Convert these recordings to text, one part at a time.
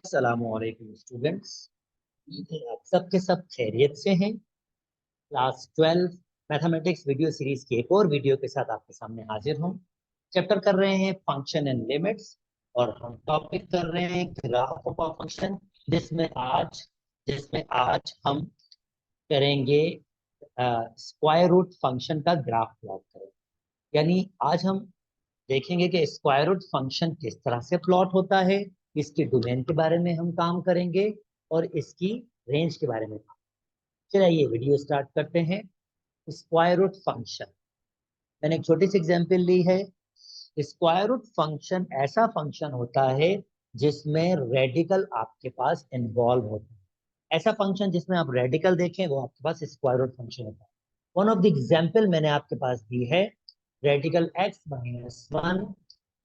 अस्सलामुअलैकुम स्टूडेंट्स। आप सबके सब खैरियत से हैं। क्लास 12 मैथमेटिक्स वीडियो सीरीज की एक और वीडियो के साथ आपके सामने हाजिर हूँ। चैप्टर कर रहे हैं फंक्शन एंड लिमिट्स और हम टॉपिक कर रहे हैं ग्राफ ऑफ अ फंक्शन, जिसमें आज हम करेंगे स्क्वायर रूट फंक्शन का ग्राफ प्लॉट करेंगे। यानी आज हम देखेंगे कि स्क्वायर रूट फंक्शन किस तरह से प्लॉट होता है, इसके डोमेन के बारे में हम काम करेंगे और इसकी रेंज के बारे में। चलिए वीडियो स्टार्ट करते हैं। स्क्वायर रूट फंक्शन, मैंने एक छोटी सी एग्जांपल ली है। स्क्वायर रूट फंक्शन ऐसा फंक्शन होता है जिसमें रेडिकल आपके पास इन्वॉल्व होता है। ऐसा फंक्शन जिसमें आप रेडिकल देखें वो आपके पास स्क्वायर रूट फंक्शन होता है। वन ऑफ द एग्जांपल मैंने आपके पास दी है रेडिकल x माइनस 1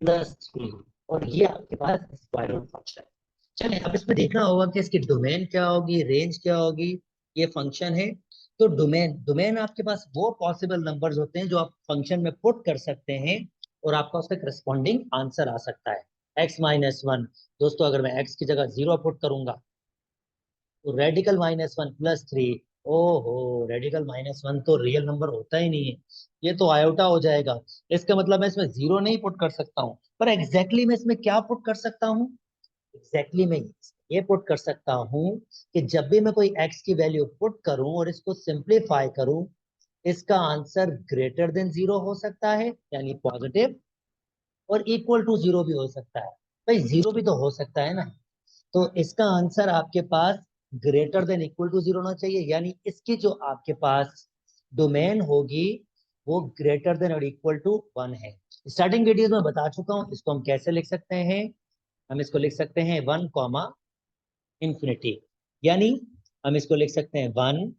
प्लस 3, और ये आपके पास स्क्वायर रूट फंक्शन है। चलिए अब इसमें देखना होगा कि इसकी डोमेन क्या होगी, रेंज क्या होगी। ये फंक्शन है तो डोमेन डोमेन आपके पास वो पॉसिबल नंबर्स होते हैं जो आप फंक्शन में पुट कर सकते हैं और आपका उसका करस्पॉन्डिंग आंसर आ सकता है। x माइनस 1, दोस्तों अगर मैं x की जगह 0 पुट करूंगा तो रेडिकल माइनस 1 प्लस 3, ओहो रेडिकल माइनस 1 तो रियल नंबर होता ही नहीं है, ये तो आयोटा हो जाएगा। इसका मतलब मैं इसमें 0 नहीं पुट कर सकता हूँ, पर एग्जैक्टली मैं इसमें क्या पुट कर सकता हूँ। एग्जैक्टली मैं ये पुट कर सकता हूँ कि जब भी मैं कोई x की वैल्यू पुट करूं और इसको सिंप्लीफाई करूं, इसका आंसर ग्रेटर देन 0 हो सकता है यानी पॉजिटिव, और इक्वल टू 0 भी हो सकता है। भाई 0 भी तो हो सकता है ना। तो इसका आंसर आपके पास ग्रेटर देन इक्वल टू 0 होना चाहिए, यानी इसकी जो आपके पास डोमेन होगी वो ग्रेटर देन और इक्वल टू 1 है। स्टार्टिंग वीडियो में बता चुका हूं इसको हम कैसे लिख सकते हैं। हम इसको लिख सकते हैं 1 कॉमा इंफिनिटी, यानी हम इसको लिख सकते हैं 1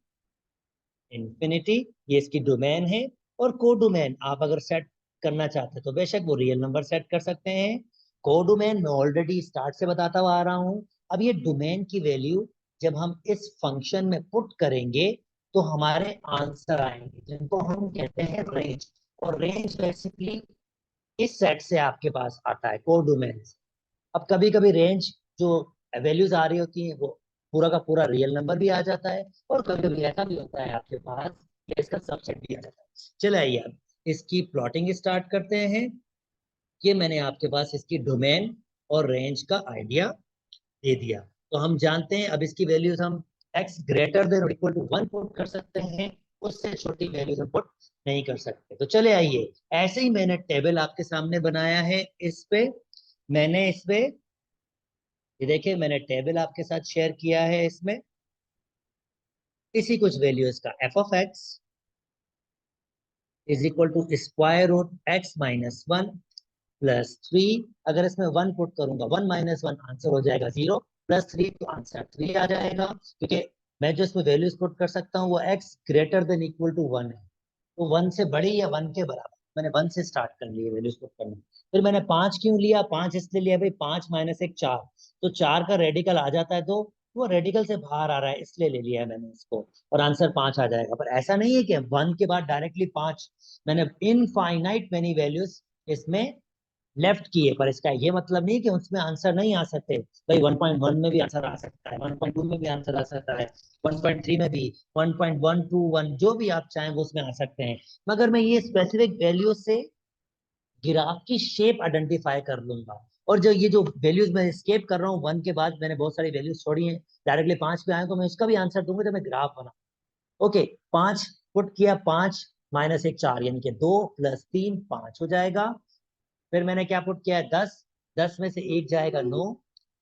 इंफिनिटी, ये इसकी डोमेन है। और को डोमेन आप अगर सेट करना चाहते हैं तो बेशक वो रियल नंबर सेट कर सकते हैं। को डोमेन मैं ऑलरेडी स्टार्ट से बताता हुआ आ रहा हूं। अब ये डोमेन की वैल्यू जब हम इस फंक्शन में पुट करेंगे तो हमारे आंसर आएंगे जिनको हम कहते हैं रेंज। और रेंज बेसिकली इस सेट से आपके पास आता है, को डोमेन। अब कभी कभी रेंज जो वैल्यूज आ रही होती हैं वो पूरा का पूरा रियल नंबर भी आ जाता है, और कभी कभी ऐसा भी होता है आपके पास कि इसका सबसेट भी आ जाता है। चलिए आइए अब इसकी प्लॉटिंग स्टार्ट करते हैं। ये मैंने आपके पास इसकी डोमेन और रेंज का आइडिया दे दिया। तो हम जानते हैं अब इसकी वैल्यूज हम x ग्रेटर देन और इक्वल टू 1 पुट कर सकते हैं, उससे छोटी वैल्यूज हम पुट नहीं कर सकते। तो चले आइए, ऐसे ही मैंने टेबल आपके सामने बनाया है। इस पे ये देखिए मैंने टेबल आपके साथ शेयर किया है। इसमें इसी कुछ वैल्यूज का f of x is equal to square root x minus 1 plus 3। अगर इसमें 1 पुट करूंगा 1 माइनस 1 आंसर हो जाएगा 0, प्लस 3 तो आंसर 3 आ जाएगा, क्योंकि मैं जो इसमें वैल्यूज पुट कर सकता हूँ वो x greater than equal to 1 है। तो 1 से बड़ी या 1 के बराबर मैंने 1 से स्टार्ट कर लिया वैल्यूज पुट करना। फिर मैंने 5 क्यों लिया, 5 इसलिए लिया भाई 5 माइनस 1 4, तो 4 का रेडिकल आ जाता है तो वो रेडिकल से बाहर आ रहा है इसलिए ले लिया है मैंने इसको, और आंसर 5 आ जाएगा। पर ऐसा नहीं है कि 1 के बाद डायरेक्टली 5, मैंने इनफाइनाइट मेनी वैल्यूज इसमें लेफ्ट किए, पर इसका ये मतलब नहीं कि उसमें आंसर नहीं आ सकते। भाई 1.1 में भी आंसर आ सकता है, 1.2 में भी आंसर आ सकता है, 1.3 में भी, 1.121 जो भी आप चाहें वो उसमें आ सकते हैं। मगर मैं ये स्पेसिफिक वैल्यू से ग्राफ की शेप आइडेंटिफाई कर लूंगा। और जो ये जो वैल्यूज मैं स्केप कर रहा हूँ 1 के बाद मैंने बहुत सारी वैल्यूज छोड़ी हैं, डायरेक्टली 5 पे आए तो मैं इसका भी आंसर दूंगा जब मैं ग्राफ बना। ओके, 5 पुट किया, 5 माइनस 1 4, यानी कि 2 प्लस 3 5 हो जाएगा। फिर मैंने क्या पुट किया है 10, 10 में से 1 जाएगा 9,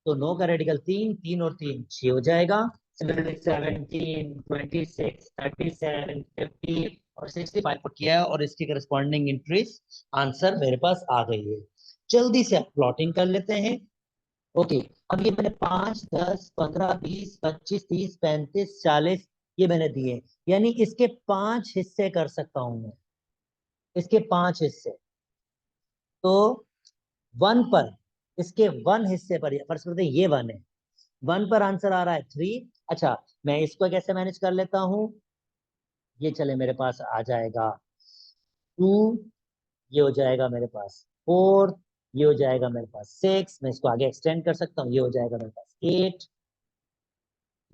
तो 9 का रेडिकल 3, 3 और 3 6 हो जाएगा। 17 26 37 50 और 65 पुट किया है, और इसकी करस्पॉन्डिंग इंट्रीज आंसर मेरे पास आ गई है। जल्दी से आप प्लॉटिंग कर लेते हैं। ओके, अब ये मैंने 5 10 15 20 25 30 35 40 ये मैंने दिए, यानी इसके 5 हिस्से कर सकता हूं मैं, इसके 5 हिस्से। तो 1 पर, इसके 1 हिस्से पर फर्स्ट करते हैं ये 1 है, 1 पर आंसर आ रहा है 3। अच्छा, मैं इसको कैसे मैनेज कर लेता हूं, ये चले मेरे पास आ जाएगा 2, ये हो जाएगा मेरे पास 4, ये हो जाएगा मेरे पास 6, मैं इसको आगे एक्सटेंड कर सकता हूँ, ये हो जाएगा मेरे पास 8,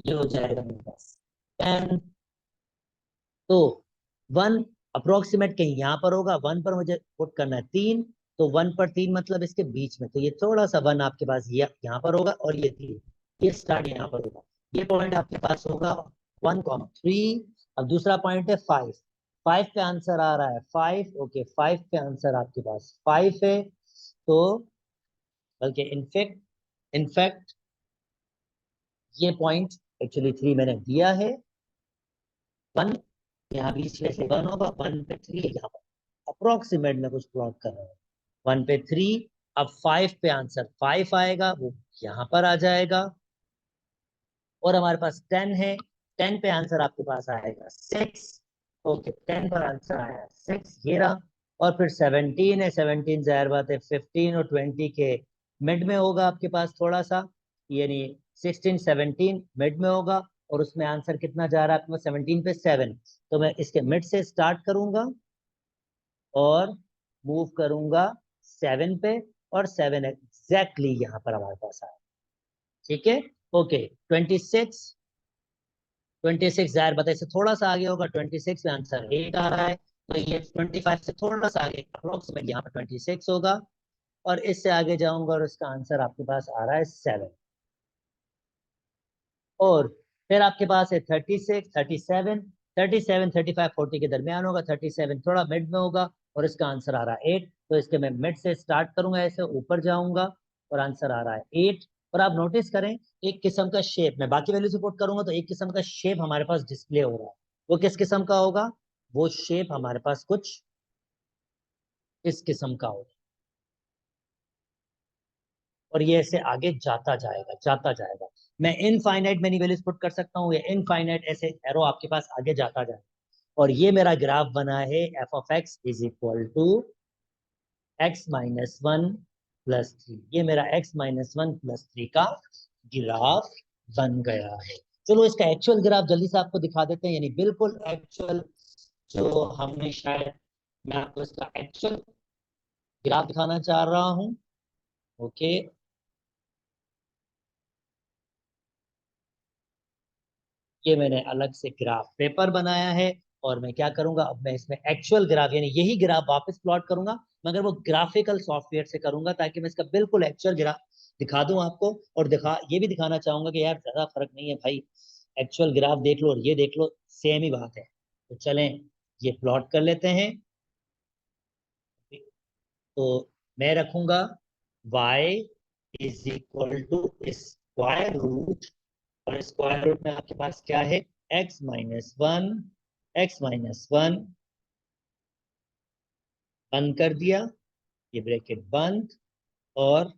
ये हो जाएगा मेरे पास 10। तो 1 अप्रोक्सीमेट कहीं यहाँ पर होगा, 1 पर मुझे पुट करना है 3, तो 1 पर 3 मतलब इसके बीच में, तो ये थोड़ा सा 1 आपके पास ये यहाँ पर होगा, और ये 3, ये स्टार्ट यहाँ पर होगा, ये पॉइंट आपके पास होगा 1,3। अब दूसरा पॉइंट है 5, 5 पे आंसर आ रहा है 5, ओके 5 पे आंसर आपके पास 5 है। तो बल्कि इनफैक्ट इनफैक्ट ये पॉइंट एक्चुअली 3 मैंने दिया है, 1 यहाँ बीच में से 1 होगा, 1 पे 3 यहाँ पर अप्रोक्सीमेट में कुछ प्लॉट कर रहा हूँ, 1 पे 3। अब 5 पे आंसर 5 आएगा, वो यहाँ पर आ जाएगा, और हमारे पास 10 है, 10 पे आंसर आपके पास आएगा 6, ओके 10 पर आंसर आया 6, ये रहा। और फिर 17 है, 17 जाहिर बात है 15 और 20 के मिड में होगा आपके पास थोड़ा सा, यानी 16 17 मिड में होगा, और उसमें आंसर कितना जा रहा है आपके पास 17 पे 7, तो मैं इसके मिड से स्टार्ट करूंगा और मूव करूंगा 7 पे, और 7 एग्जैक्टली यहाँ पर हमारे पास आया, ठीक है। ओके 26, 26 जाहिर बताइए इससे थोड़ा सा आगे होगा, 26 में आंसर 8 आ रहा है, तो ये 25 से थोड़ा सा आगे अप्रोक्सीमेट यहाँ पर 26 होगा, और इससे आगे जाऊंगा और इसका आंसर आपके पास आ रहा है 7। और फिर आपके पास है 36, 37, 37 35 40 के दरमियान होगा, 37 थोड़ा मिड में होगा, और इसका आंसर आ रहा है 8, तो इसके मैं मिड से स्टार्ट करूंगा, ऐसे ऊपर जाऊंगा और आंसर आ रहा है 8। और आप नोटिस करें एक किस्म का शेप, मैं बाकी वैल्यू से पुट करूंगा तो एक किस्म का शेप हमारे पास डिस्प्ले हो रहा है, वो किस किस्म का होगा, वो शेप हमारे पास कुछ इस किस्म का होगा, और ये ऐसे आगे जाता जाएगा जाता जाएगा। मैं इनफाइनाइट मैनी वैल्यूज पुट कर सकता हूँ, या इनफाइनाइट ऐसे एरो आपके पास आगे जाता जाएगा, और ये मेरा ग्राफ बना है F of X is equal to x-1 + 3, ये मेरा x-1 + 3 का ग्राफ बन गया है। चलो इसका एक्चुअल ग्राफ जल्दी से आपको दिखा देते हैं, यानी बिल्कुल एक्चुअल जो हमने शायद, मैं आपको इसका एक्चुअल ग्राफ दिखाना चाह रहा हूँ, ओके। ये मैंने अलग से ग्राफ पेपर बनाया है, और मैं क्या करूंगा, अब मैं इसमें एक्चुअल ग्राफ यानी यही ग्राफ वापस प्लॉट करूंगा, मगर वो ग्राफिकल सॉफ्टवेयर से करूंगा, ताकि मैं इसका बिल्कुल एक्चुअल ग्राफ दिखा दूं आपको, और ये भी दिखाना चाहूंगा कि यार ज्यादा फर्क नहीं है भाई, एक्चुअल ग्राफ देख लो और ये देख लो सेम ही बात है। तो चलें ये प्लॉट कर लेते हैं। तो मैं रखूंगा y = स्क्वायर रूट, और स्क्वायर रूट में आपके पास क्या है, x-1, x-1 बंद कर दिया, ये ब्रैकेट बंद, और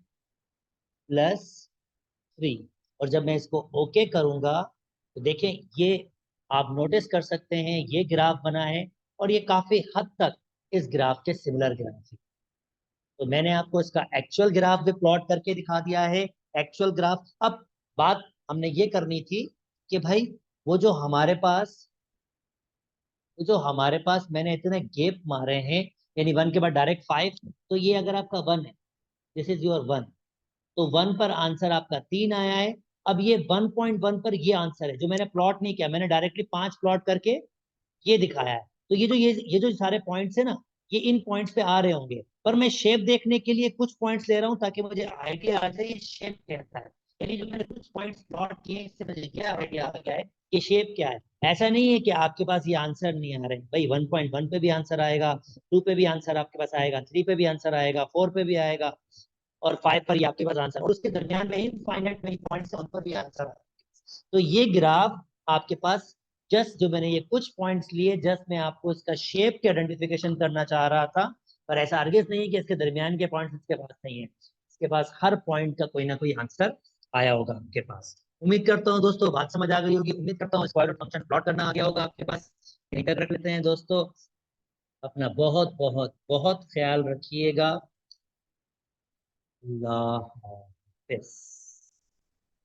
+3। और जब मैं इसको ओके करूंगा तो देखें ये आप नोटिस कर सकते हैं ये ग्राफ बना है, और ये काफी हद तक इस ग्राफ के सिमिलर ग्राफ है। तो मैंने आपको इसका एक्चुअल ग्राफ भी प्लॉट करके दिखा दिया है, एक्चुअल ग्राफ। अब बात हमने ये करनी थी कि भाई वो जो हमारे पास मैंने इतने गेप मारे हैं, यानी 1 के बाद डायरेक्ट 5, तो ये अगर आपका 1 है, दिस इज योर 1, तो 1 पर आंसर आपका 3 आया है। अब ये 1.1 पर ये आंसर है जो मैंने प्लॉट नहीं किया, मैंने डायरेक्टली 5 प्लॉट करके ये दिखाया है। तो ये जो सारे पॉइंट्स है ना, ये इन पॉइंट्स पे आ रहे होंगे, पर मैं शेप देखने के लिए कुछ पॉइंट्स ले रहा हूं ताकि मुझे आइडिया आ जाए ये शेप कैसा है। यानी जो मैंने कुछ पॉइंट्स प्लॉट किए इससे मुझे क्या आइडिया आ गया है कि शेप क्या है। ऐसा नहीं है कि आपके पास ये आंसर नहीं आ रहे भाई, 1.1 पे भी आंसर आएगा, 2 पे भी आंसर आपके पास आएगा, 3 पे भी आंसर आएगा, 4 पे भी आएगा, और 5 पर ही आपके पास आंसर, और उसके दरमियान में इनफाइनाइट में पॉइंट्स है उन पर भी आंसर आएगा। तो ये ग्राफ आपके पास, जस्ट जो मैंने ये कुछ पॉइंट्स लिए, जस्ट मैं आपको इसका शेप के आइडेंटिफिकेशन करना चाह रहा था, पर ऐसा अर्गिस नहीं है कि इसके दरमियान के पॉइंट्स इसके पास नहीं है, इसके पास हर पॉइंट का कोई ना कोई आंसर आया होगा आपके पास। उम्मीद करता हूँ दोस्तों बात समझ आ गई होगी, उम्मीद करता हूँ स्क्वायर रूट फंक्शन प्लॉट करना आ गया होगा आपके पास। यहीं तक रख लेते हैं दोस्तों, अपना बहुत बहुत बहुत ख्याल रखिएगा। अल्लाह हाफिज।